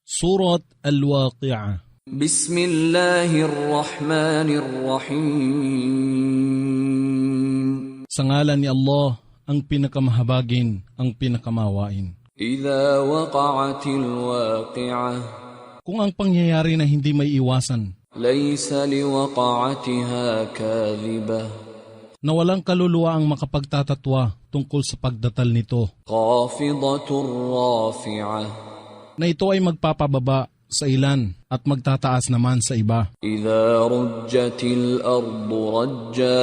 Surat Al-Waqi'ah. Bismillahirrahmanirrahim. Sa ngalan ni Allah, ang pinakamahabagin, ang pinakamawain. Idha waqa'atil waqi'ah. Kung ang pangyayari na hindi may iwasan, laysa liwaqa'atiha kadhibah. na walang kaluluwa ang makapagtatatwa tungkol sa pagdatal nito, Khafidatur rafi'ah. na ito ay magpapababa sa ilan at magtataas naman sa iba. Idha rujjatil ardu rajja.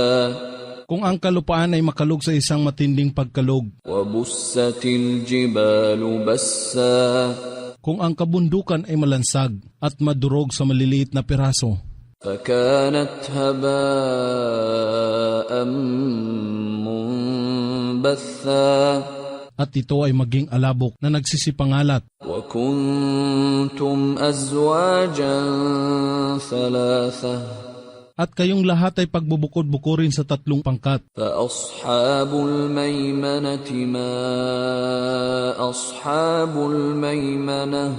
Kung ang kalupaan ay makalog sa isang matinding pagkalog, Wa bussatil jibalu bassa. kung ang kabundukan ay malansag at madurog sa maliliit na piraso, Fakanat haba'an munbatha. at ito ay maging alabok na nagsisipangalat, Wa kuntum azwajan thalatha. at kayong lahat ay pagbubukod-bukurin sa 3 pangkat. Fa ashabul maymanati ma ashabul maymanah.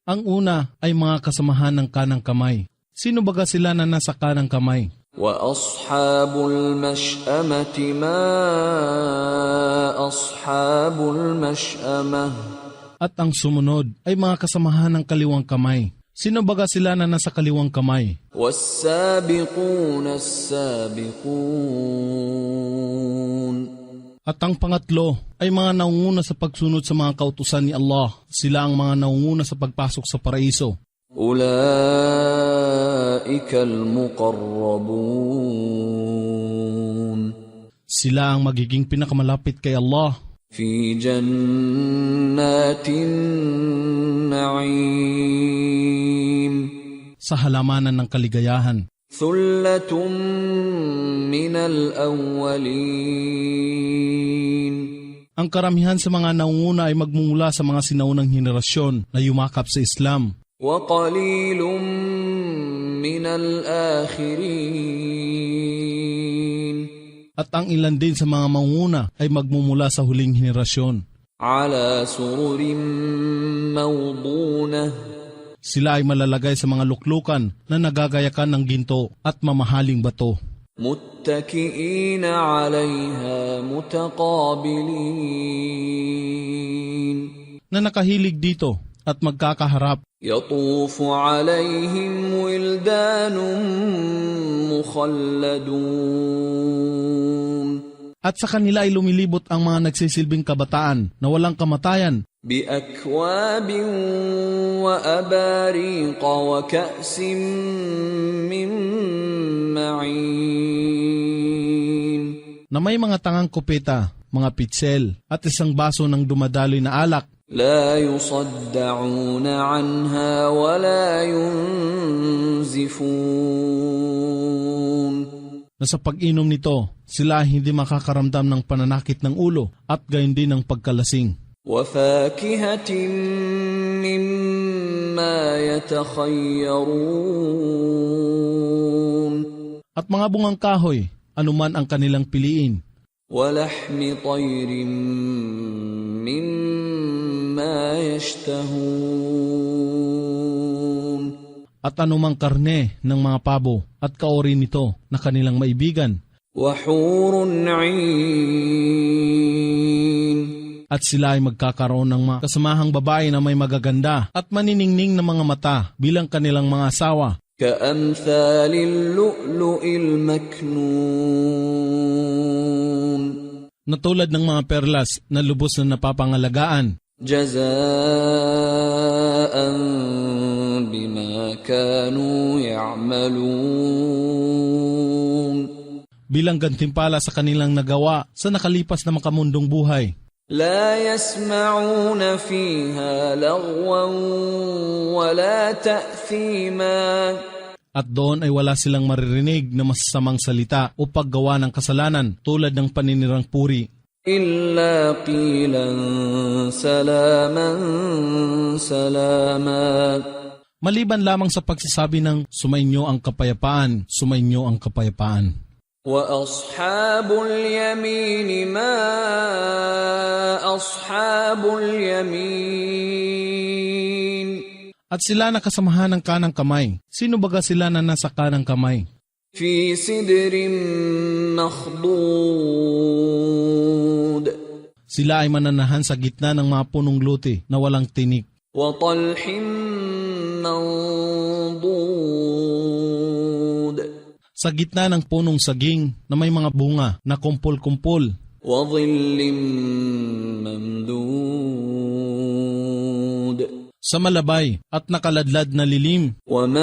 Ang una ay mga kasamahan ng kanang kamay. Sino baga sila na nasa kanang kamay? Wa ashabul mash'amati ma ashabul mash'amah. At ang sumunod ay mga kasamahan ng kaliwang kamay. Sino baga sila na nasa kaliwang kamay? Was-sabiquna as-sabiqun. At ang pangatlo ay mga naunguna sa pagsunod sa mga kautusan ni Allah. Sila ang mga naunguna sa pagpasok sa paraiso. Ulaika al-muqarrabun. Sila ang magiging pinakamalapit kay Allah Fi jannatin na'im. sa halamanan ng kaligayahan. Thullatun minal awwalin. Ang karamihan sa mga naunguna ay magmumula sa mga sinaunang henerasyon na yumakap sa Islam. Wa qalilun minal akhirin. At ang ilan din sa mga maunguna ay magmumula sa huling henerasyon. Ala sururin mawdunah. Sila ay malalagay sa mga luklukan na nagagayakan ng ginto at mamahaling bato, Muttaki'ina 'alayha mutaqabilin. na nakahilig dito at magkakaharap. Yatufu 'alayhim wildanun mukhalladun. At sa kanila ay lumilibot ang mga nagsisilbing kabataan na walang kamatayan, بأكواب وأباريق وكأس من معين. na may mga tangang kopeta, mga pitsel, at isang baso ng dumadaloy na alak. لا يصدعون عنها ولا ينزفون. Na sa pag-inom nito, sila ay hindi makakaramdam ng pananakit ng ulo at gayon din ng pagkalasing. وفاكهة مما يتخيرون. At mga bungang kahoy, anuman ang kanilang piliin. ولحم طير مما يشتهون. At anumang karne ng mga pabo at kaori nito na kanilang maibigan. وحور عين. At sila ay magkakaroon ng mga kasamahang babae na may magaganda at maniningning na mga mata bilang kanilang mga asawa. كأمثال اللؤلؤ المكنون. Na tulad ng mga perlas na lubos na napapangalagaan. جزاء بما كانوا يعملون. Bilang gantimpala sa kanilang nagawa sa nakalipas na makamundong buhay. لا يسمعون فيها لغوا ولا تأثيما. At doon ay wala silang maririnig na masasamang salita o paggawa ng kasalanan tulad ng paninirang puri. إلا قيلا سلاما سلاما. Maliban lamang sa pagsasabi ng sumainyo ang kapayapaan, sumainyo ang kapayapaan. وأصحاب اليمين ما أصحاب اليمين. At sila nakasamahan ng kanang kamay. Sino baga sila na nasa kanang kamay? في سدر مخضود Sila ay mananahan sa gitna ng mga punong luti na walang tinik. وطلح منضود Sa gitna ng punong saging na may mga bunga na kumpol-kumpol. وظل ممدود Sa malabay at nakaladlad na lilim. وماء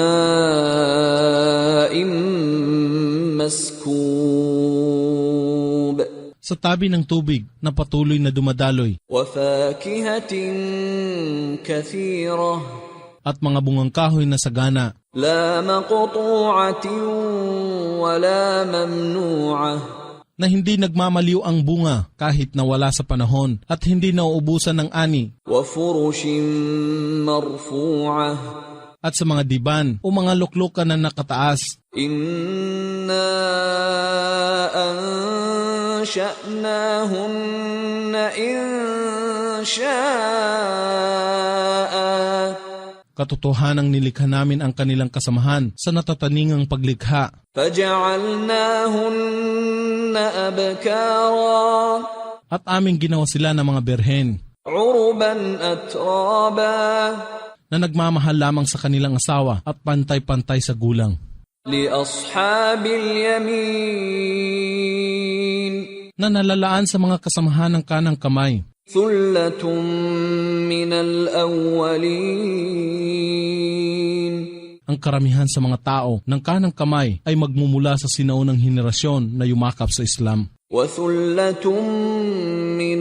مسكوب Sa tabi ng tubig na patuloy na dumadaloy. وفاكهة كثيرة At mga bungang kahoy na sagana. لا مقطوعة ولا ممنوعة Na hindi nagmamaliw ang bunga kahit na wala sa panahon at hindi nauubusan ng ani. وفرش مرفوعة At sa mga diban o mga luklukan na nakataas. إنا أنشأناهن إنشاء Katotohanang nilikha namin ang kanilang kasamahan sa natataningang paglikha. فجعلناهن أبكارا At aming ginawa sila ng mga berhen عربا أترابا na nagmamahal lamang sa kanilang asawa at pantay-pantay sa gulang. لأصحاب اليمين Na nalalaan sa mga kasamahan ng kanang kamay. ثلة من الأولين Ang karamihan sa mga tao ng kanang kamay ay magmumula sa sinaunang henerasyon na yumakap sa Islam. وثلة من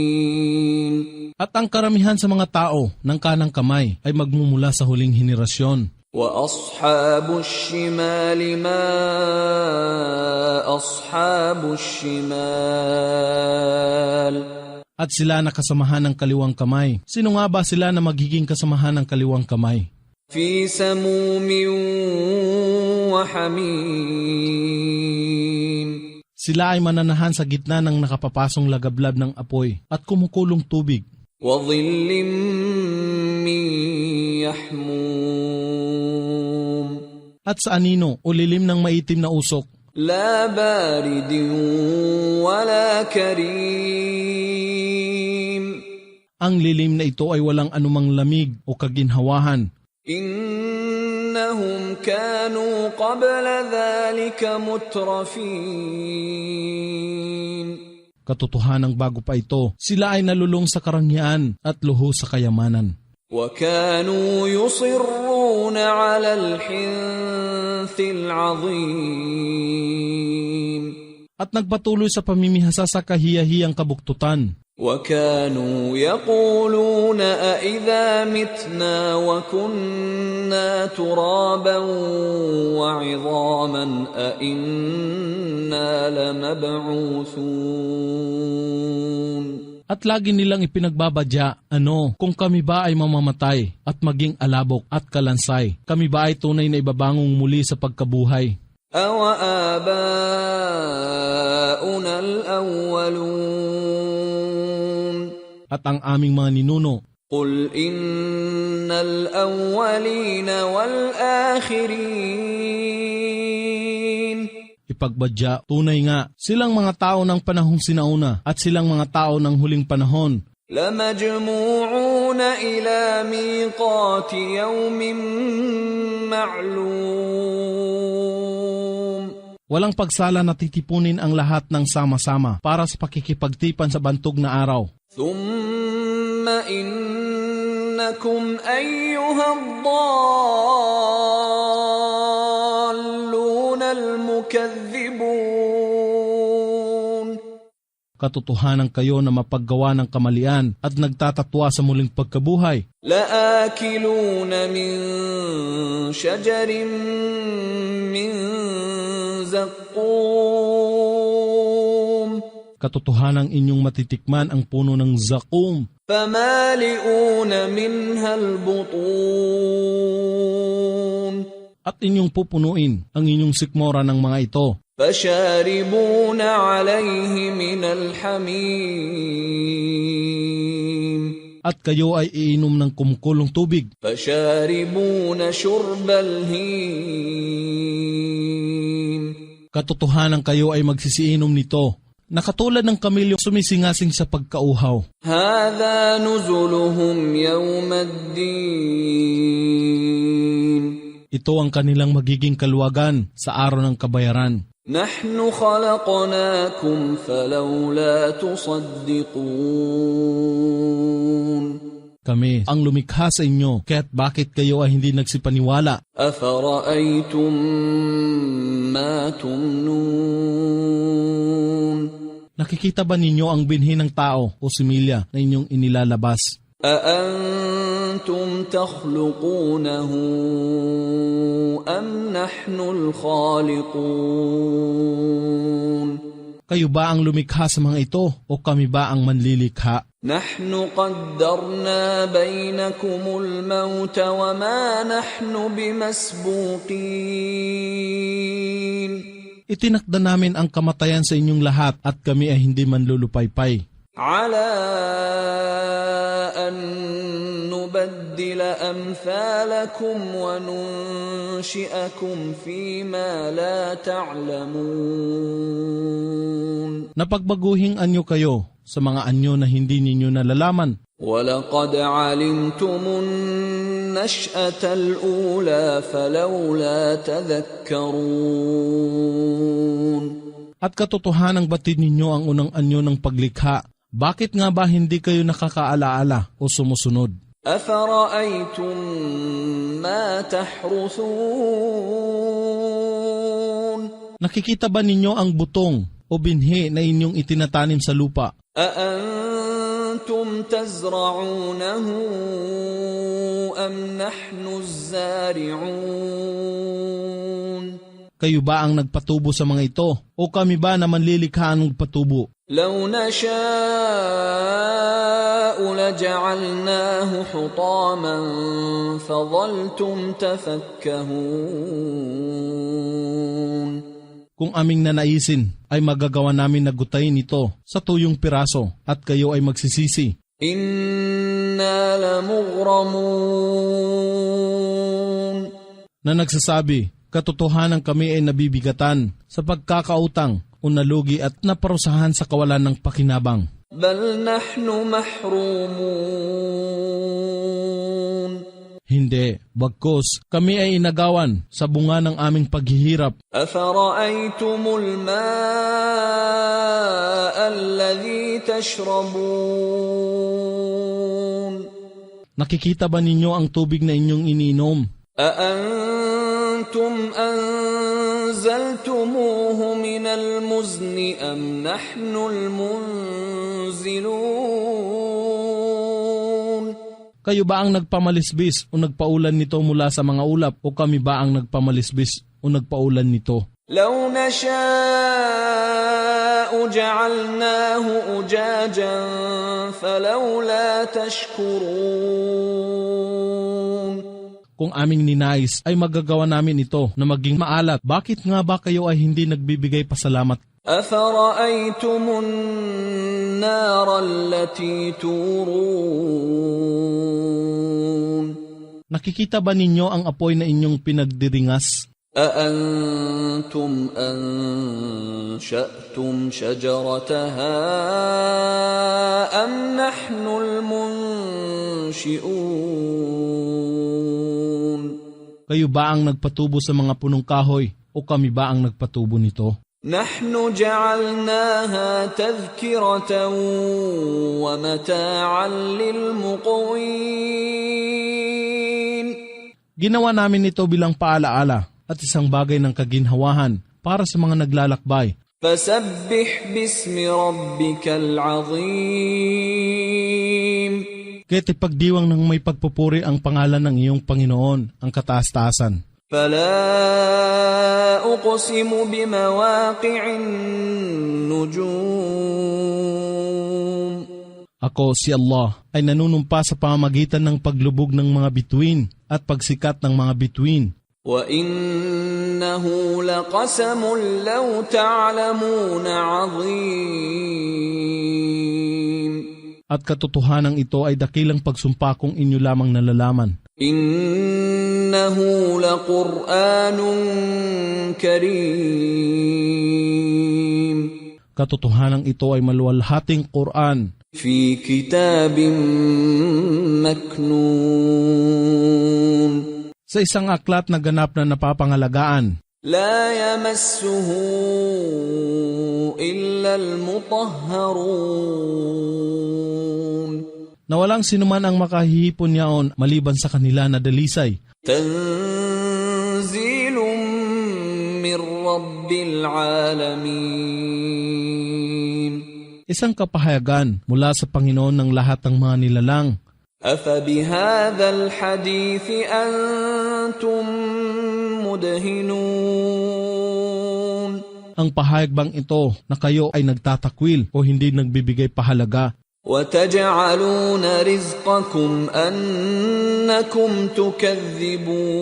الآخرين At ang karamihan sa mga tao ng kanang kamay ay magmumula sa huling henerasyon. وأصحاب الشمال ما أصحاب الشمال At sila na kasamahan ng kaliwang kamay. Sino nga ba sila na magiging kasamahan ng kaliwang kamay? في سموم وحميم Sila ay mananahan sa gitna ng nakapapasong lagablab ng apoy at kumukulong tubig. وظل من يحموم At sa anino o lilim ng maitim na usok. لا بارد ولا كريم Ang lilim na ito ay walang anumang lamig o kaginhawahan. إنهم كانوا قبل ذلك مترفين Katotohanang bago pa ito, sila ay nalulong sa karangyaan at luhos sa kayamanan. وكانوا يصرون على الحنث العظيم At nagpatuloy sa pamimihasa sa kahiyahiyang kabuktutan. وكانوا يقولون أإذا متنا وكنا ترابا وعظاما أإنا لمبعوثون At lagi nilang ipinagbabadya, kung kami ba ay mamamatay at maging alabok at kalansay, kami ba ay tunay na ibabangong muli sa pagkabuhay? أَوَآبَاؤُنَا الْأَوَّلُونَ At ang aming mga ninuno, قُلْ إِنَّ الْأَوَّلِينَ وَالْآخِرِينَ ipagbadya, tunay nga, silang mga tao ng panahong sinauna at silang mga tao ng huling panahon. لَمَجْمُوعُونَ إِلَى مِيقَاتِ يَوْمٍ مَّعْلُومٍ Walang pagsala na titipunin ang lahat ng sama-sama para sa pakikipagtipan sa bantog na araw. ثُمَّ إِنَّكُمْ أَيُّهَا الضَّالُّونَ الْمُكَذِّبُونَ Katotohanan kayo na mapaggawa ng kamalian at nagtatatwa sa muling pagkabuhay. لَآكِلُونَ مِن شَجَرٍ مِّن زَقُّومٍ Katotohanang inyong matitikman ang puno ng zakum. فَمَالِئُونَ مِنْهَا الْبُطُونَ At inyong pupunuin ang inyong sikmora ng mga ito. فَشَارِبُونَ عَلَيْهِ مِنَ الْحَمِيمِ at kayo ay iinom ng kumukulong tubig. فشاربون شرب الهيم Katotohanan kayo ay magsisiinom nito, na katulad ng kamilyong sumisingasing sa pagkauhaw. هذا نزلهم يوم الدين Ito ang kanilang magiging kaluwagan sa araw ng kabayaran. نحن خلقناكم فلولا تصدقون Kami ang lumikha sa inyo, kaya't bakit kayo ay hindi nagsipaniwala? أفرأيتم ما تمنون Nakikita ba ninyo ang binhi ng tao o similya na inyong inilalabas? أأنتم تخلقونه أم نحن الخالقون Kayo ba ang lumikha sa mga ito o kami ba ang manlilikha? نحن قدرنا بينكم الموت وما نحن بمسبوقين Itinakda namin ang kamatayan sa inyong lahat at kami ay hindi manlulupaypay. على أن نبدل أمثالكم وننشئكم فيما لا تعلمون Napagbaguhing anyo kayo sa mga anyo na hindi ninyo nalalaman. ولقد علمتم النشأة الأولى فلولا تذكرون At katotohanang batid ninyo ang unang anyo ng paglikha. Bakit nga ba hindi kayo nakakaalaala o sumusunod? أفرأيتم ما تحرثون Nakikita ba ninyo ang butong o binhi na inyong itinatanim sa lupa? أأنتم تزرعونه أم نحن الزارعون Kayo ba ang nagpatubo sa mga ito o kami ba na manlilikha ang nagpatubo? لو نشاء لجعلناه حطاما فظلتم تفكهون Kung aming nanaisin ay magagawa namin na gutayin ito sa tuyong piraso at kayo ay magsisisi. إنا لمغرمون Na nagsasabi, katotohanan kami ay nabibigatan sa pagkakautang o nalugi at naparusahan sa kawalan ng pakinabang. بل نحن محرومون Hindi, bagkus kami ay inagawan sa bunga ng aming paghihirap. أفرأيتم الماء الذي تشربون Nakikita ba ninyo ang tubig na inyong iniinom? أأنتم أنزلتموه من المزن أم نحن المنزلون Kayo ba ang nagpamalisbis o nagpaulan nito mula sa mga ulap o kami ba ang nagpamalisbis o nagpaulan nito? لو نشاء جعلناه أجاجا فلولا تشكرون Kung aming ninais ay magagawa namin ito na maging maalat, bakit nga ba kayo ay hindi nagbibigay pasalamat? أفرأيتم النار التي تورون Nakikita ba ninyo ang apoy na inyong pinagdiringas? أأنتم أنشأتم شجرتها أم نحن المنشئون Kayo ba ang nagpatubo sa mga punong kahoy o kami ba ang nagpatubo nito? نحن جعلناها تذكرة ومتاعا للمقوين Ginawa namin ito bilang paalaala at isang bagay ng kaginhawahan para sa mga naglalakbay. فسبح باسم ربك العظيم Kaya't ipagdiwang ng may pagpupuri ang pangalan ng iyong Panginoon, ang kataas-taasan. فلا أقسم بمواقع النجوم Ako, si Allah, ay nanunumpa sa pamamagitan ng paglubog ng mga bituin at pagsikat ng mga bituin. وإنه لقسم لو تعلمون عظيم At katotohanan ito ay dakilang pagsumpa kung inyo lamang nalalaman. Innahu laqur'anun karim. Katotohanan ito ay maluwalhating Quran. Fi kitabim maknun. Sa isang aklat na ganap na napapangalagaan. La yamassuhu illa al-mutahharun. Na walang sinuman ang makahihipon niyaon maliban sa kanila na dalisay. Tanzilum min rabbil alamin. Isang kapahayagan mula sa Panginoon ng lahat ng mga nilalang. Afa bihadha al-hadith antum mudhinun. Ang pahayag bang ito na kayo ay nagtatakwil o hindi nagbibigay pahalaga? وَتَجْعَلُونَ رِزْقَكُمْ أَنَّكُمْ تُكَذِّبُونَ.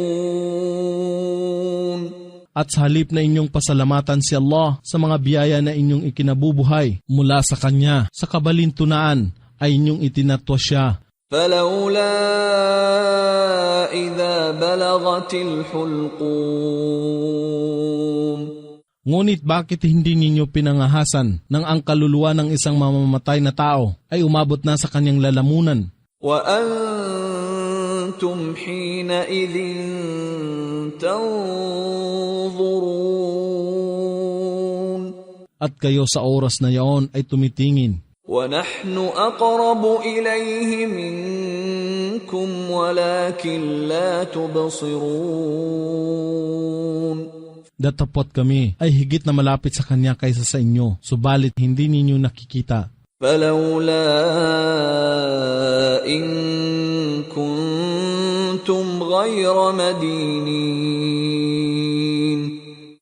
At sa halip na inyong pasalamatan si Allah sa mga biyaya na inyong ikinabubuhay mula sa Kanya, sa kabalintunaan ay inyong itinatwa siya. فَلَوْلَا إِذَا بَلَغَتِ الْحُلْقُومَ. Ngunit bakit hindi ninyo pinangahasan nang ang kaluluwa ng isang mamamatay na tao ay umabot na sa kanyang lalamunan? وَأَنْتُمْ حِينَئِذٍ تَنْظُرُونَ. At kayo sa oras na yaon ay tumitingin. وَنَحْنُ أَقْرَبُ إِلَيْهِ مِنْكُمْ وَلَكِنْ لَا تُبْصِرُونَ. Datapot kami ay higit na malapit sa Kanya kaysa sa inyo, subalit hindi ninyo nakikita. فَلَوْلَا إِن كُنْتُمْ غَيْرَ مَدِينِينَ.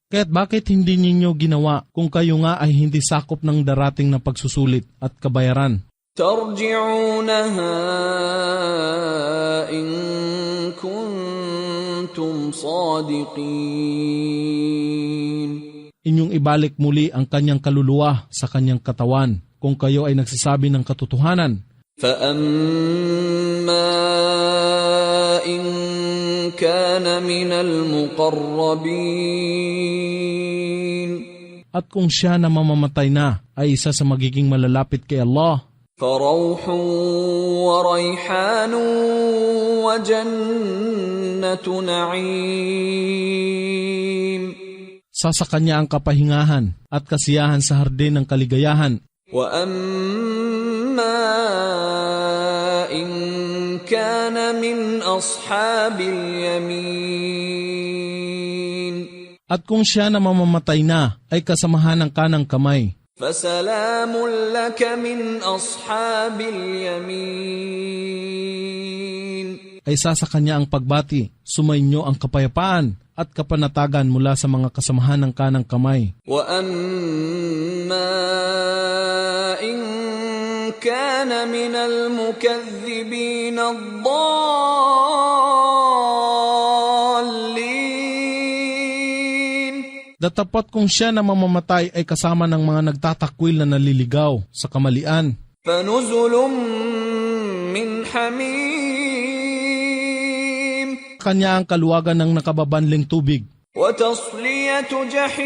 Kaya't bakit hindi ninyo ginawa kung kayo nga ay hindi sakop ng darating na pagsusulit at kabayaran? تَرْجِعُونَهَا إِن كُنْتُمْ صَادِقِينَ. Inyong ibalik muli ang kanyang kaluluwa sa kanyang katawan kung kayo ay nagsasabi ng katotohanan. فَأَمَّا إِن كَانَ مِنَ الْمُقَرَّبِينَ. At kung siya na mamamatay na ay isa sa magiging malalapit kay Allah, فَرَوْحٌ وَرَيْحَانٌ وَجَنَّةُ نَعِيمٍ. sa kanya ang kapahingahan at kasiyahan sa hardin ng kaligayahan. وَأَمَّا إِن كَانَ مِنْ أَصْحَابِ الْيَمِينِ. At kung siya na mamamatay na ay kasamahan ng kanang kamay, فَسَلَامٌ لَكَ مِنْ أَصْحَابِ الْيَمِينِ. ay sa kanya ang pagbati, sumainyo ang kapayapaan at kapanatagan mula sa mga kasamahan ng kanang kamay. وَأَمَّا إِن كَانَ مِنَ الْمُكَذِّبِينَ الضَّالِّينَ. Datapot kung siya na mamamatay ay kasama ng mga nagtatakwil na naliligaw sa kamalian. فَنُزُلٌ مِّنْ حَمِيمٍ. Kanya ang kaluwagan ng nakababanling tubig. وَتَصْلِيَةُ جَحِيمٍ.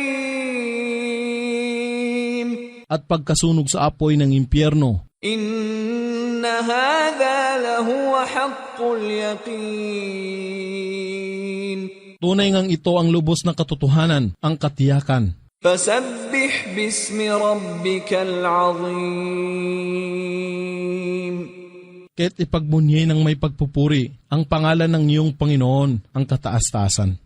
At pagkasunog sa apoy ng impyerno. إِنَّ هَذَا لَهُوَ حَقُّ الْيَقِينِ. Tunay ngang ito ang lubos na katotohanan, ang katiyakan. فَسَبِّحْ بِاسْمِ رَبِّكَ الْعَظِيمِ. Kaya't ipagbunyi ng may pagpupuri ang pangalan ng iyong Panginoon, ang kataas-taasan.